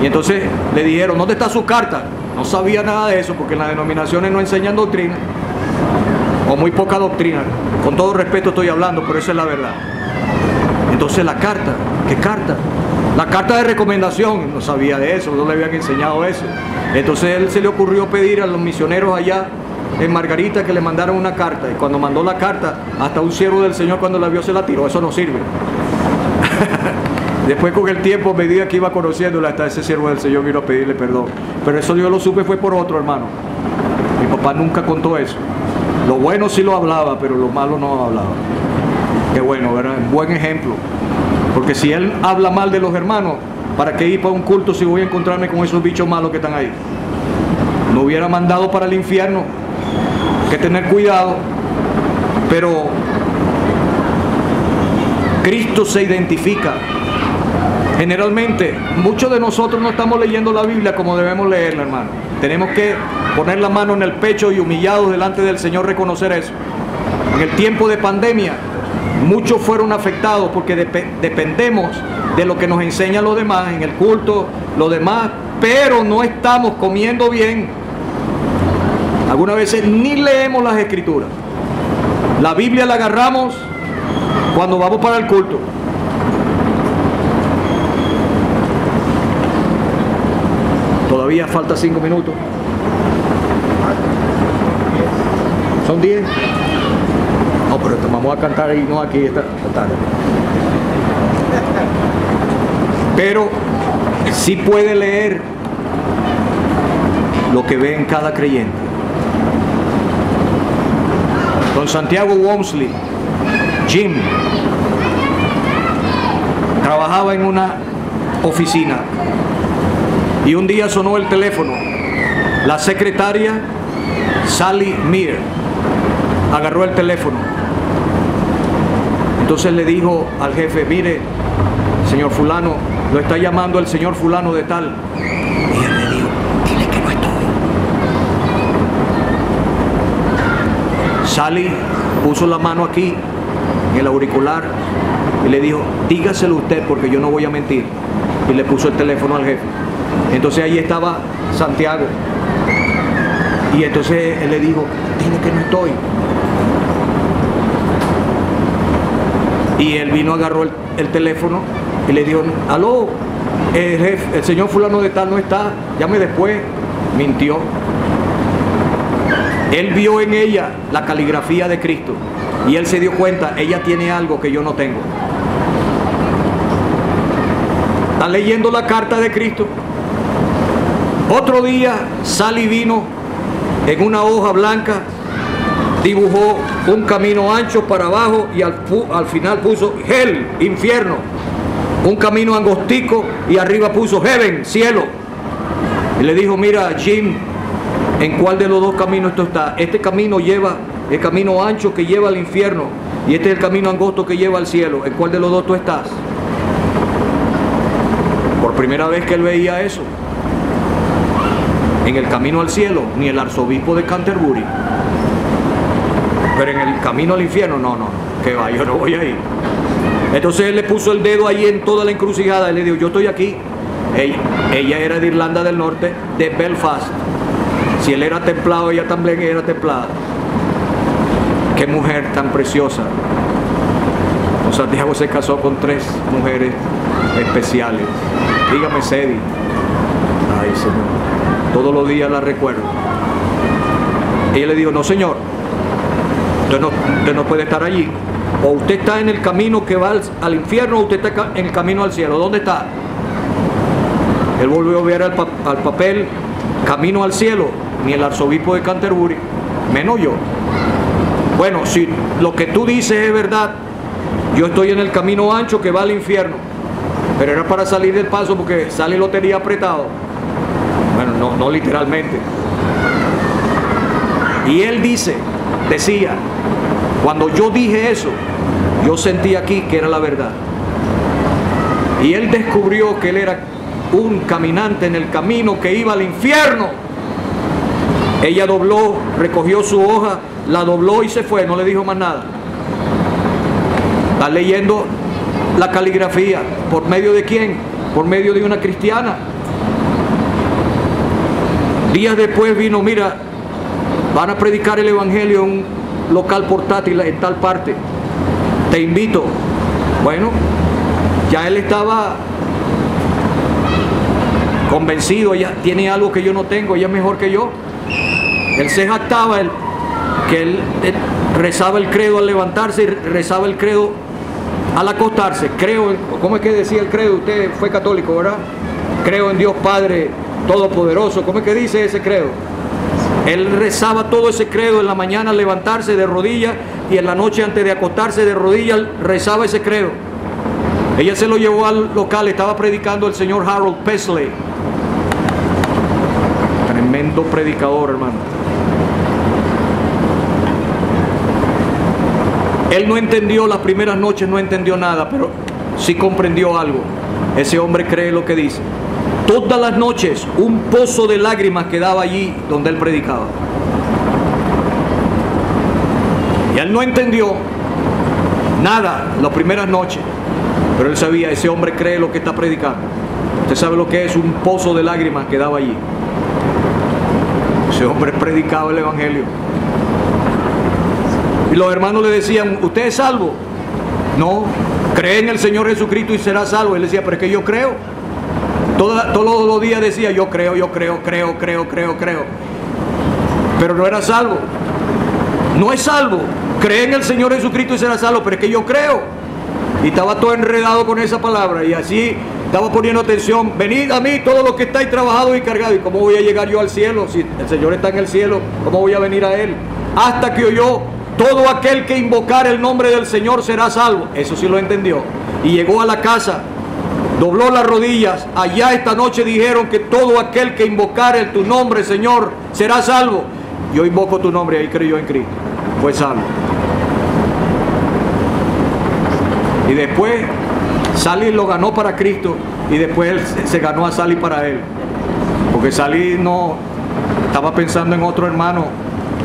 Speaker 1: Y entonces le dijeron, ¿dónde está su carta? No sabía nada de eso, porque en las denominaciones no enseñan doctrina, o muy poca doctrina. Con todo respeto estoy hablando, pero esa es la verdad. Entonces la carta, ¿qué carta? La carta de recomendación, no sabía de eso, no le habían enseñado eso. Entonces él se le ocurrió pedir a los misioneros allá en Margarita que le mandaran una carta, y cuando mandó la carta, hasta un siervo del Señor cuando la vio se la tiró. Eso no sirve. Después con el tiempo, a medida que iba conociéndola, hasta ese siervo del Señor vino a pedirle perdón. Pero eso yo lo supe fue por otro hermano. Mi papá nunca contó eso. Lo bueno sí lo hablaba, pero lo malo no hablaba. Qué bueno, ¿verdad? Buen ejemplo. Porque si él habla mal de los hermanos, ¿para qué ir para un culto si voy a encontrarme con esos bichos malos que están ahí? No hubiera mandado para el infierno. Hay que tener cuidado. Pero Cristo se identifica. Generalmente, muchos de nosotros no estamos leyendo la Biblia como debemos leerla, hermano. Tenemos que poner la mano en el pecho y humillados delante del Señor reconocer eso. En el tiempo de pandemia, muchos fueron afectados porque dependemos de lo que nos enseñan los demás en el culto, los demás, pero no estamos comiendo bien. Algunas veces ni leemos las Escrituras. La Biblia la agarramos cuando vamos para el culto. Todavía falta 5 minutos. ¿Son 10? No, pero vamos a cantar ahí, no aquí esta tarde. Pero sí puede leer lo que ve en cada creyente. Don Santiago Walmsley, Jim, trabajaba en una oficina y un día sonó el teléfono. La secretaria Sally Meir agarró el teléfono. Entonces le dijo al jefe, mire, señor fulano, lo está llamando el señor fulano de tal. Y él le dijo, dile que no estoy. Sally puso la mano aquí en el auricular y le dijo, dígaselo usted porque yo no voy a mentir. Y le puso el teléfono al jefe. Entonces ahí estaba Santiago. Y entonces él le dijo, dile que no estoy. Y él vino, agarró el teléfono y le dijo, aló, el señor fulano de tal no está, llame después. Mintió. Él vio en ella la caligrafía de Cristo y él se dio cuenta, ella tiene algo que yo no tengo. Está leyendo la carta de Cristo. Otro día Sally vino en una hoja blanca dibujó un camino ancho para abajo y al final puso hell, infierno. Un camino angostico y arriba puso heaven, cielo. Y le dijo, mira, Jim, ¿en cuál de los dos caminos tú estás? Este camino lleva el camino ancho que lleva al infierno y este es el camino angosto que lleva al cielo. ¿En cuál de los dos tú estás? Por primera vez que él veía eso. En el camino al cielo, ni el arzobispo de Canterbury. Pero en el camino al infierno, no, que va, yo no voy a ir. Entonces él le puso el dedo ahí en toda la encrucijada y le dijo, yo estoy aquí. Ella era de Irlanda del Norte, de Belfast. Si él era templado, ella también era templada. Qué mujer tan preciosa. Don Santiago se casó con 3 mujeres especiales. Dígame, Cedi. Ay, Señor. Todos los días la recuerdo. Ella le dijo, no, señor, usted no puede estar allí. O usted está en el camino que va al infierno, o usted está en el camino al cielo. ¿Dónde está? Él volvió a ver al papel, camino al cielo. Ni el arzobispo de Canterbury, menos yo. Bueno, si lo que tú dices es verdad, yo estoy en el camino ancho que va al infierno. Pero era para salir del paso porque sale y lo tenía apretado. Bueno, no literalmente. Y él decía, cuando yo dije eso, yo sentí aquí que era la verdad. Y él descubrió que él era un caminante en el camino que iba al infierno. Ella dobló, recogió su hoja, la dobló y se fue, no le dijo más nada. Está leyendo la caligrafía. ¿Por medio de quién? Por medio de una cristiana. Días después vino, mira, van a predicar el evangelio en un local portátil en tal parte. Te invito. Bueno, ya él estaba convencido, ella tiene algo que yo no tengo, ella es mejor que yo. Él se jactaba que él rezaba el credo al levantarse y rezaba el credo al acostarse. Creo, ¿cómo es que decía el credo? Usted fue católico, ¿verdad? Creo en Dios Padre Todopoderoso. ¿Cómo es que dice ese credo? Él rezaba todo ese credo en la mañana al levantarse de rodillas y en la noche antes de acostarse de rodillas rezaba ese credo. Ella se lo llevó al local, estaba predicando el señor Harold Pesley. Tremendo predicador, hermano. Él no entendió, las primeras noches no entendió nada, pero sí comprendió algo. Ese hombre cree lo que dice. Todas las noches un pozo de lágrimas quedaba allí donde él predicaba. Y él no entendió nada las primeras noches, pero él sabía, ese hombre cree lo que está predicando. Usted sabe lo que es un pozo de lágrimas que daba allí. Ese hombre predicaba el evangelio. Y los hermanos le decían, ¿usted es salvo? No, cree en el Señor Jesucristo y será salvo. Él decía, pero es que yo creo. Todos los días decía, yo creo. Pero no era salvo. No es salvo. Cree en el Señor Jesucristo y será salvo, pero es que yo creo. Y estaba todo enredado con esa palabra. Y así estaba poniendo atención. Venid a mí todos los que estáis trabajados y cargados. ¿Y cómo voy a llegar yo al cielo? Si el Señor está en el cielo, ¿cómo voy a venir a Él? Hasta que oyó, todo aquel que invocar el nombre del Señor será salvo. Eso sí lo entendió. Y llegó a la casa, dobló las rodillas. Allá esta noche dijeron que todo aquel que invocare tu nombre, Señor, será salvo. Yo invoco tu nombre, ahí creyó en Cristo. Fue salvo. Y después Sally lo ganó para Cristo y después él se ganó a Sally para él. Porque Sally no estaba pensando en otro hermano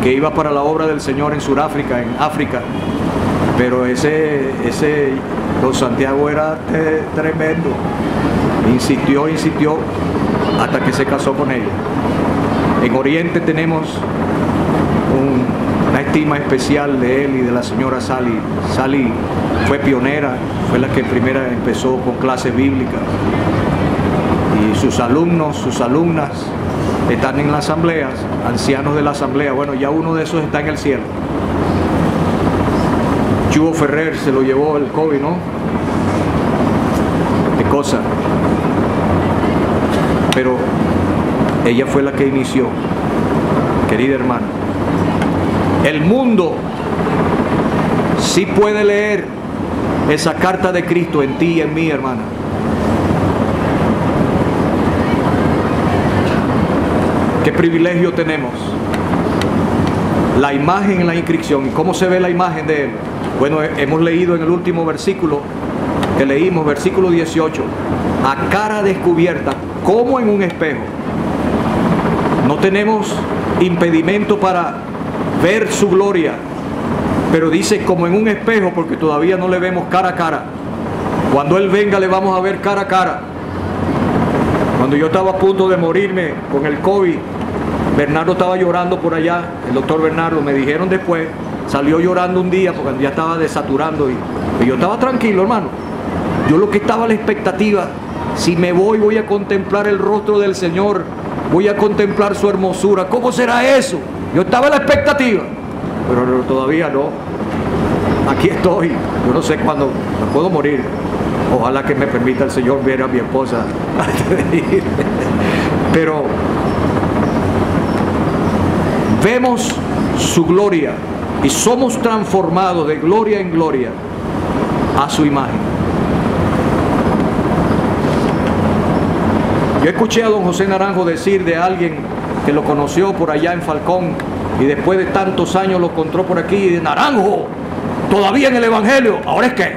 Speaker 1: que iba para la obra del Señor en Sudáfrica, en África. Pero ese don Santiago era tremendo. Insistió hasta que se casó con ella. En Oriente tenemos una estima especial de él y de la señora Sally. Sally fue pionera, fue la que primera empezó con clases bíblicas. Y sus alumnos, sus alumnas están en las asambleas, ancianos de la asamblea. Bueno, ya uno de esos está en el cielo. Chugo Ferrer se lo llevó el COVID, ¿no? Qué cosa. Pero ella fue la que inició, querida hermana. El mundo sí puede leer esa carta de Cristo en ti y en mí, hermana. ¿Qué privilegio tenemos? La imagen en la inscripción. ¿Y cómo se ve la imagen de Él? Bueno, hemos leído en el último versículo que leímos, versículo 18, a cara descubierta, como en un espejo. No tenemos impedimento para ver su gloria, pero dice como en un espejo, porque todavía no le vemos cara a cara. Cuando Él venga le vamos a ver cara a cara. Cuando yo estaba a punto de morirme con el COVID, Bernardo estaba llorando por allá, el doctor Bernardo, me dijeron después, salió llorando un día porque ya estaba desaturando y yo estaba tranquilo, hermano. Yo lo que estaba a la expectativa, si me voy a contemplar el rostro del Señor, voy a contemplar su hermosura. ¿Cómo será eso? Yo estaba a la expectativa, pero todavía no. Aquí estoy, yo no sé cuándo me puedo morir. Ojalá que me permita el Señor ver a mi esposa antes de ir. Pero vemos su gloria y somos transformados de gloria en gloria a su imagen. Yo escuché a don José Naranjo decir de alguien que lo conoció por allá en Falcón y después de tantos años lo encontró por aquí y de Naranjo, todavía en el Evangelio, ¿ahora es qué?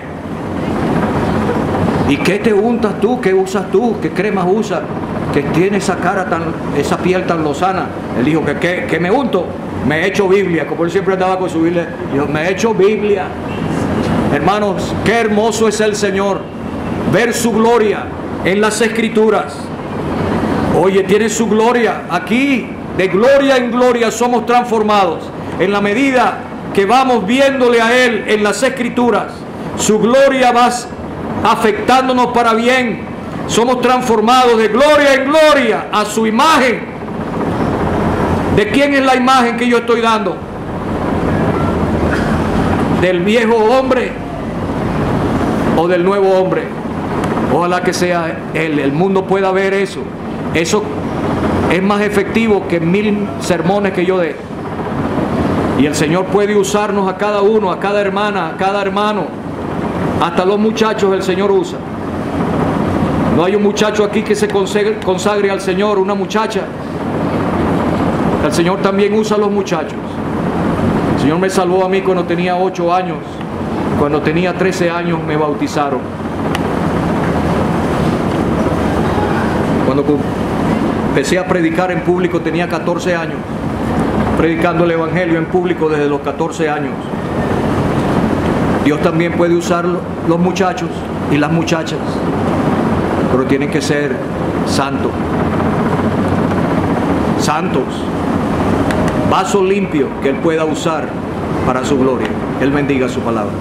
Speaker 1: ¿Y qué te untas tú? ¿Qué usas tú? ¿Qué cremas usas? Que tiene esa cara esa piel tan lozana. Él dijo que ¿qué me unto? Me he hecho Biblia, como él siempre andaba con su Biblia. Dijo, me he hecho Biblia. Hermanos, qué hermoso es el Señor. Ver su gloria en las Escrituras. Oye, tiene su gloria aquí. De gloria en gloria somos transformados. En la medida que vamos viéndole a Él en las Escrituras, su gloria va afectándonos para bien. Somos transformados de gloria en gloria a su imagen. ¿De quién es la imagen que yo estoy dando? ¿Del viejo hombre o del nuevo hombre? Ojalá que sea Él. El mundo pueda ver eso. Eso es más efectivo que 1000 sermones que yo dé. Y el Señor puede usarnos a cada uno, a cada hermana, a cada hermano. Hasta los muchachos el Señor usa. No hay un muchacho aquí que se consagre al Señor, una muchacha. El Señor también usa a los muchachos. El Señor me salvó a mí cuando tenía 8 años. Cuando tenía 13 años me bautizaron. Cuando empecé a predicar en público tenía 14 años. Predicando el Evangelio en público desde los 14 años. Dios también puede usar los muchachos y las muchachas, pero tienen que ser santos. Santos. Vaso limpio que Él pueda usar para su gloria. Él bendiga su palabra.